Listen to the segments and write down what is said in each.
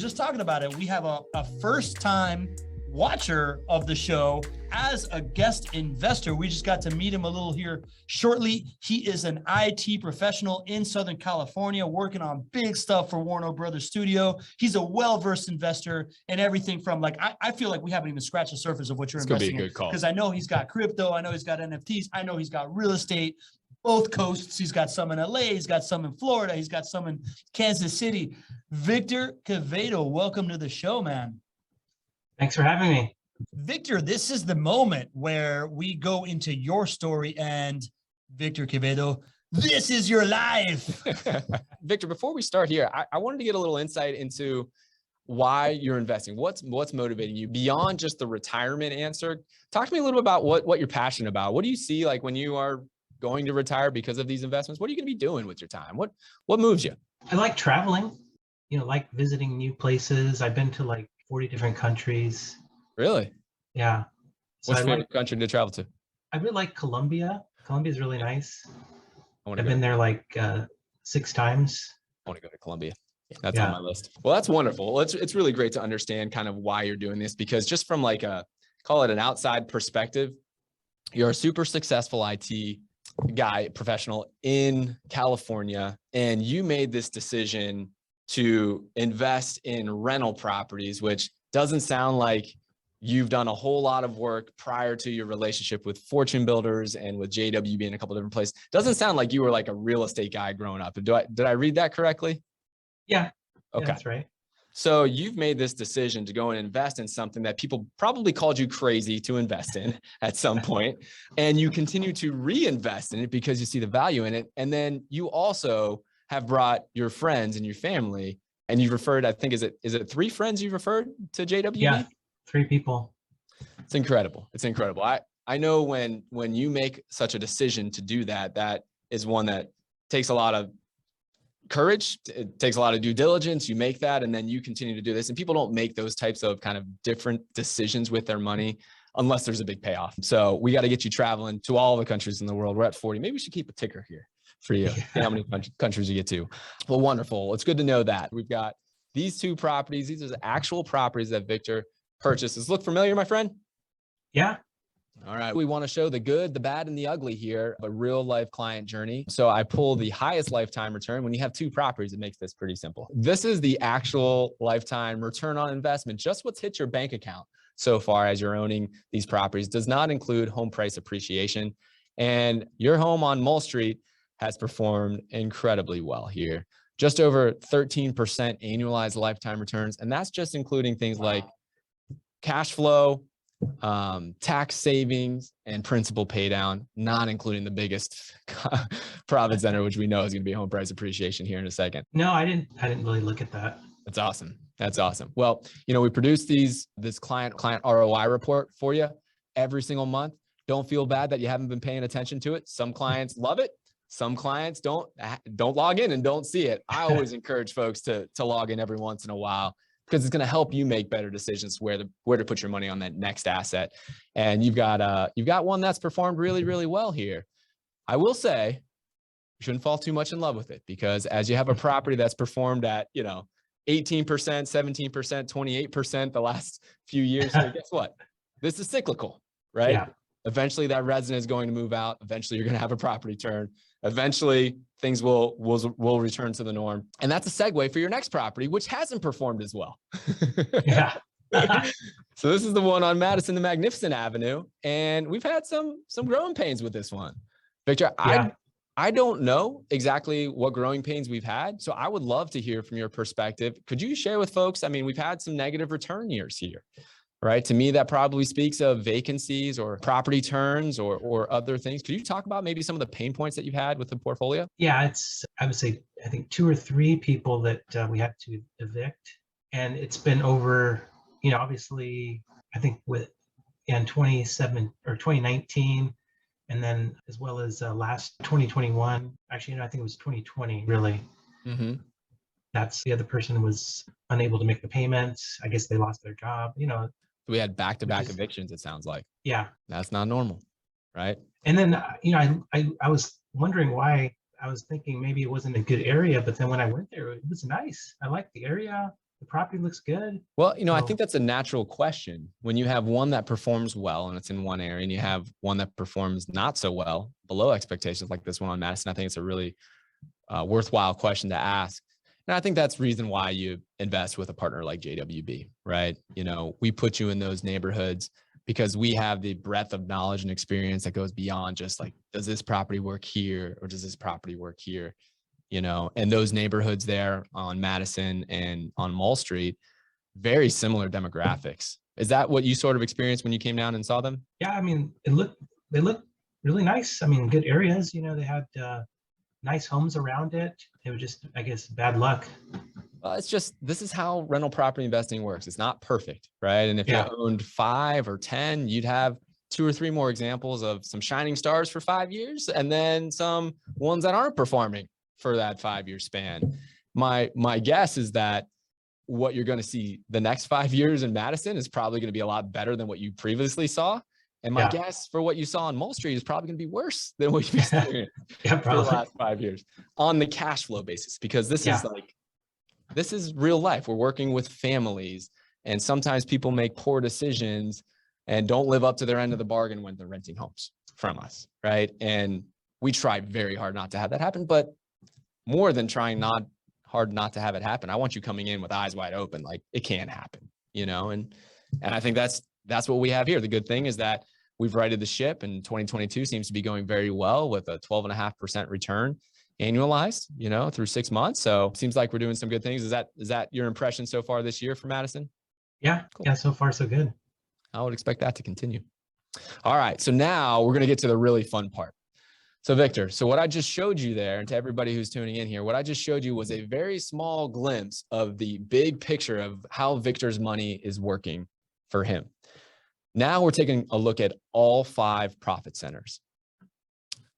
just talking about it. We have a first time watcher of the show as a guest investor. We just got to meet him a little here shortly. He is an IT professional in Southern California, working on big stuff for Warner Brothers Studio. He's a well-versed investor in everything from like, I feel like we haven't even scratched the surface of what you're investing in. Because I know he's got crypto, I know he's got NFTs, I know he's got real estate, both coasts. He's got some in LA, he's got some in Florida, he's got some in Kansas City. Victor Quevedo, welcome to the show, man. Thanks for having me. Victor, this is the moment where we go into your story, and Victor Quevedo, this is your life. Victor, before we start here, I wanted to get a little insight into why you're investing. What's motivating you beyond just the retirement answer? Talk to me a little bit about what you're passionate about. What do you see like when you are going to retire because of these investments? What are you going to be doing with your time? What moves you? I like traveling, like visiting new places. I've been to like 40 different countries. Really? Yeah. What's your favorite country to travel to? I really like Colombia. Colombia is really nice. I've been there like 6 times. I want to go to Colombia. That's on my list. Well, that's wonderful. It's really great to understand kind of why you're doing this, because just from like call it an outside perspective, you're a super successful IT guy, professional in California, and you made this decision to invest in rental properties, which doesn't sound like you've done a whole lot of work prior to your relationship with Fortune Builders and with JW being a couple different places. Doesn't sound like you were like a real estate guy growing up. Did I read that correctly? Yeah. Okay. Yeah, that's right. So you've made this decision to go and invest in something that people probably called you crazy to invest in at some point, and you continue to reinvest in it because you see the value in it. And then you also have brought your friends and your family, and you've referred, I think, is it 3 friends you've referred to JWB? Yeah, 3 people. It's incredible. It's incredible. I know when you make such a decision to do that, that is one that takes a lot of courage. It takes a lot of due diligence. You make that, and then you continue to do this. And people don't make those types of kind of different decisions with their money unless there's a big payoff. So we got to get you traveling to all the countries in the world. We're at 40. Maybe we should keep a ticker here for you. See how many countries you get to. Well, wonderful. It's good to know that. We've got these 2 properties. These are the actual properties that Victor purchases. Look familiar, my friend? Yeah. All right. We want to show the good, the bad, and the ugly here, a real life client journey. So I pull the highest lifetime return. When you have 2 properties, it makes this pretty simple. This is the actual lifetime return on investment. Just what's hit your bank account so far as you're owning these properties. Does not include home price appreciation. And your home on Mall Street has performed incredibly well here. Just over 13% annualized lifetime returns. And that's just including things like cash flow, tax savings, and principal pay down, not including the biggest profit center, which we know is going to be home price appreciation here in a second. No, I didn't really look at that. That's awesome. That's awesome. Well, we produce this client ROI report for you every single month. Don't feel bad that you haven't been paying attention to it. Some clients love it. Some clients don't log in and don't see it. I always encourage folks to log in every once in a while, because it's going to help you make better decisions where to put your money on that next asset. And you've got one that's performed really, really well here. I will say you shouldn't fall too much in love with it, because as you have a property that's performed at 18%, 17%, 28% the last few years, so guess what? This is cyclical, right? Yeah. Eventually that resident is going to move out. Eventually you're going to have a property turn. Eventually things will return to the norm. And that's a segue for your next property, which hasn't performed as well. Yeah. So this is the one on Madison, the Magnificent Avenue. And we've had some growing pains with this one. Victor, Yeah. I don't know exactly what growing pains we've had. So I would love to hear from your perspective. Could you share with folks? I mean, we've had some negative return years here. Right. To me, that probably speaks of vacancies or property turns or other things. Could you talk about maybe some of the pain points that you've had with the portfolio? Yeah, I would say, I think 2 or 3 people that we had to evict. And it's been over, obviously, I think in 2019, and then as well as last 2021. Actually, I think it was 2020, really. Mm-hmm. That's the other person was unable to make the payments. I guess they lost their job, We had back-to-back evictions, it sounds like. Yeah. That's not normal, right? And then, I was wondering why. I was thinking maybe it wasn't a good area, but then when I went there, it was nice. I liked the area. the property looks good. Well, I So, think that's a natural question. When you have one that performs well and it's in one area, and you have one that performs not so well, below expectations, like this one on Madison, I think it's a really worthwhile question to ask. And I think that's the reason why you invest with a partner like JWB, right? We put you in those neighborhoods because we have the breadth of knowledge and experience that goes beyond just like, does this property work here or does this property work here? And those neighborhoods there on Madison and on Mall Street, very similar demographics. Is that what you sort of experienced when you came down and saw them? yeah, I mean, they look really nice. I mean, good areas, they had nice homes around it. It was just, I guess, bad luck. Well, this is how rental property investing works. It's not perfect, right? And if Yeah. you owned 5 or 10, you'd have 2 or 3 more examples of some shining stars for 5 years, and then some ones that aren't performing for that 5-year span. My guess is that what you're going to see the next 5 years in Madison is probably going to be a lot better than what you previously saw. And my guess for what you saw on Mall Street is probably going to be worse than what you've experienced for the last 5 years on the cash flow basis, because this is real life. We're working with families, and sometimes people make poor decisions and don't live up to their end of the bargain when they're renting homes from us, right? And we try very hard not to have that happen, but more than trying hard not to have it happen, I want you coming in with eyes wide open, like it can happen, and I think that's what we have here. The good thing is that we've righted the ship, and 2022 seems to be going very well with a 12.5% return annualized, through 6 months. So it seems like we're doing some good things. Is that your impression so far this year for Madison? Yeah. Cool. Yeah. So far, so good. I would expect that to continue. All right. So now we're going to get to the really fun part. So Victor, what I just showed you there, and to everybody who's tuning in here, what I just showed you was a very small glimpse of the big picture of how Victor's money is working for him. Now we're taking a look at all 5 profit centers.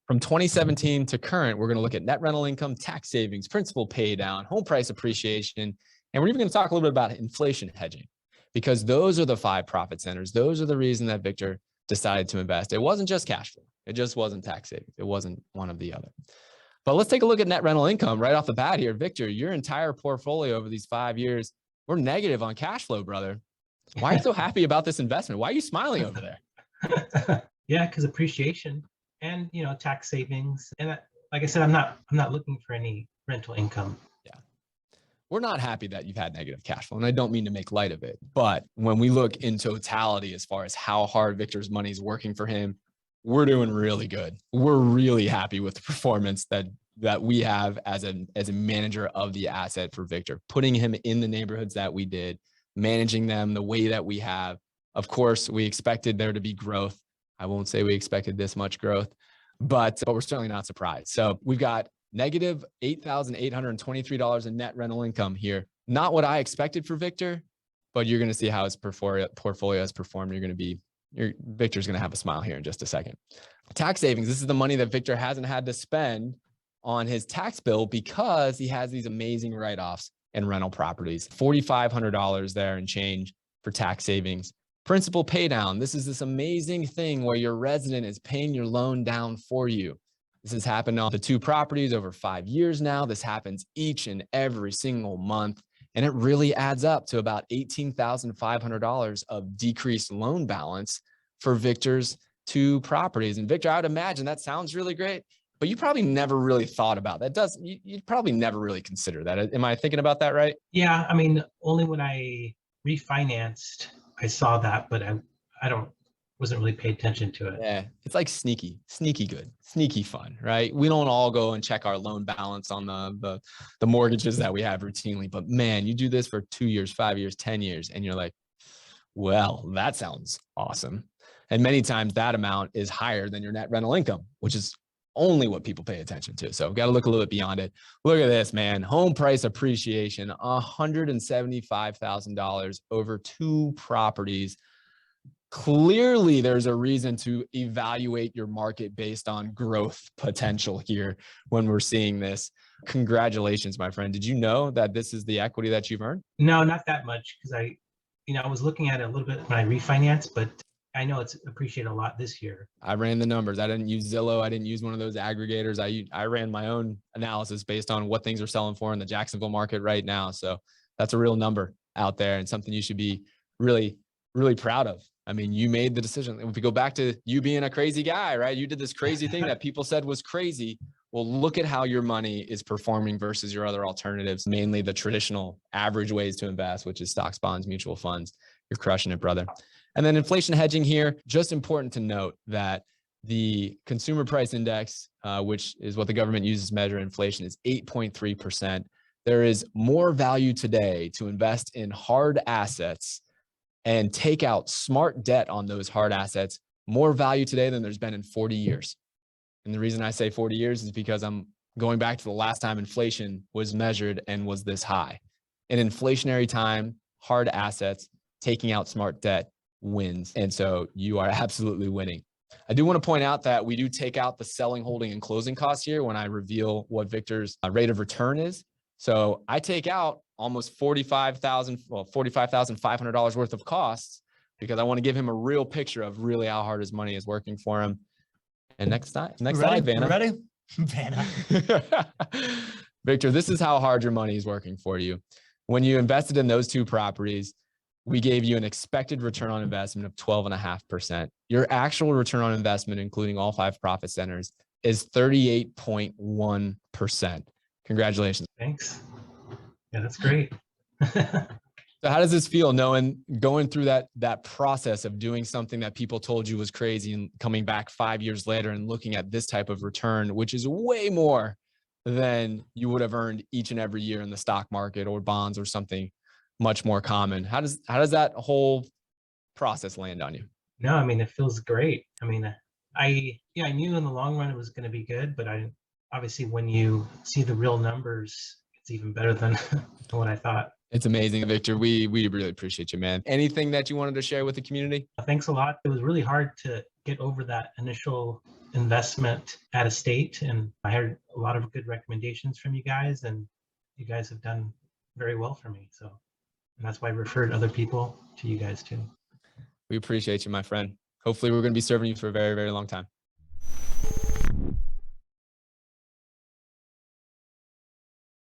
From 2017 to current, we're going to look at net rental income, tax savings, principal pay down, home price appreciation, and we're even going to talk a little bit about inflation hedging, because those are the 5 profit centers. Those are the reason that Victor decided to invest. It wasn't just cash flow. It just wasn't tax savings. It wasn't one of the other. But let's take a look at net rental income right off the bat here. Victor, your entire portfolio over these 5 years, we're negative on cash flow, brother. Why are you so happy about this investment? Why are you smiling over there? Yeah, because appreciation and tax savings, and like I said, I'm not looking for any rental income. Yeah, we're not happy that you've had negative cash flow, and I don't mean to make light of it, but when we look in totality as far as how hard Victor's money is working for him, we're doing really good. We're really happy with the performance that we have as a manager of the asset for Victor, putting him in the neighborhoods that we did, managing them the way that we have. Of course, we expected there to be growth. I won't say we expected this much growth, but we're certainly not surprised. So we've got negative $8,823 in net rental income here. Not what I expected for Victor, but you're going to see how his portfolio has performed. Victor's going to have a smile here in just a second. Tax savings. This is the money that Victor hasn't had to spend on his tax bill because he has these amazing write-offs and rental properties. $4,500 there and change for tax savings. Principal pay down. This is this amazing thing where your resident is paying your loan down for you. This has happened on the 2 properties over 5 years now. This happens each and every single month. And it really adds up to about $18,500 of decreased loan balance for Victor's 2 properties. And Victor, I would imagine that sounds really great, but you probably never really thought about that. You probably never really consider that. Am I thinking about that right? Yeah, I mean, only when I refinanced, I saw that, but wasn't really paying attention to it. Yeah, it's like sneaky good, sneaky fun, right? We don't all go and check our loan balance on the mortgages that we have routinely, but man, you do this for 2 years, 5 years, 10 years, and you're like, well, that sounds awesome. And many times that amount is higher than your net rental income, which is only what people pay attention to. So got to look a little bit beyond it. Look at this, man. Home price appreciation, $175,000 over 2 properties. Clearly, there's a reason to evaluate your market based on growth potential here when we're seeing this. Congratulations, my friend. Did you know that this is the equity that you've earned? No, not that much, because I was looking at it a little bit when I refinanced, but I know it's appreciated a lot this year. I ran the numbers. I didn't use Zillow. I didn't use one of those aggregators. I ran my own analysis based on what things are selling for in the Jacksonville market right now. So That's a real number out there and something you should be really, really proud of. I mean, you made the decision. If we go back to you being a crazy guy, right? You did this crazy thing that people said was crazy. Well, look at how your money is performing versus your other alternatives, mainly the traditional average ways to invest, which is stocks, bonds, mutual funds. You're crushing it, brother. And then inflation hedging here, just important to note that the consumer price index, which is what the government uses to measure inflation, is 8.3%. There is more value today to invest in hard assets and take out smart debt on those hard assets, more value today than there's been in 40 years. And the reason I say 40 years is because I'm going back to the last time inflation was measured and was this high. In inflationary time, hard assets, taking out smart debt wins. And so you are absolutely winning. I do want to point out that we do take out the selling, holding, and closing costs here when I reveal what Victor's rate of return is. So I take out almost $45,500 worth of costs because I want to give him a real picture of really how hard his money is working for him. And next slide, Vanna. Ready? Vanna. Victor, this is how hard your money is working for you. When you invested in those two properties, we gave you an expected return on investment of 12.5%. Your actual return on investment, including all 5 profit centers, is 38.1%. Congratulations. Thanks. Yeah, that's great. So how does this feel going through that process of doing something that people told you was crazy and coming back 5 years later and looking at this type of return, which is way more than you would have earned each and every year in the stock market or bonds or something much more common? How does that whole process land on you? No, I mean, it feels great. I mean, I knew in the long run it was going to be good, but obviously when you see the real numbers, it's even better than what I thought. It's amazing, Victor. We really appreciate you, man. Anything that you wanted to share with the community? Thanks a lot. It was really hard to get over that initial investment out of state, and I heard a lot of good recommendations from you guys, and you guys have done very well for me. So, and that's why I referred other people to you guys too. We appreciate you, my friend. Hopefully we're going to be serving you for a very, very long time.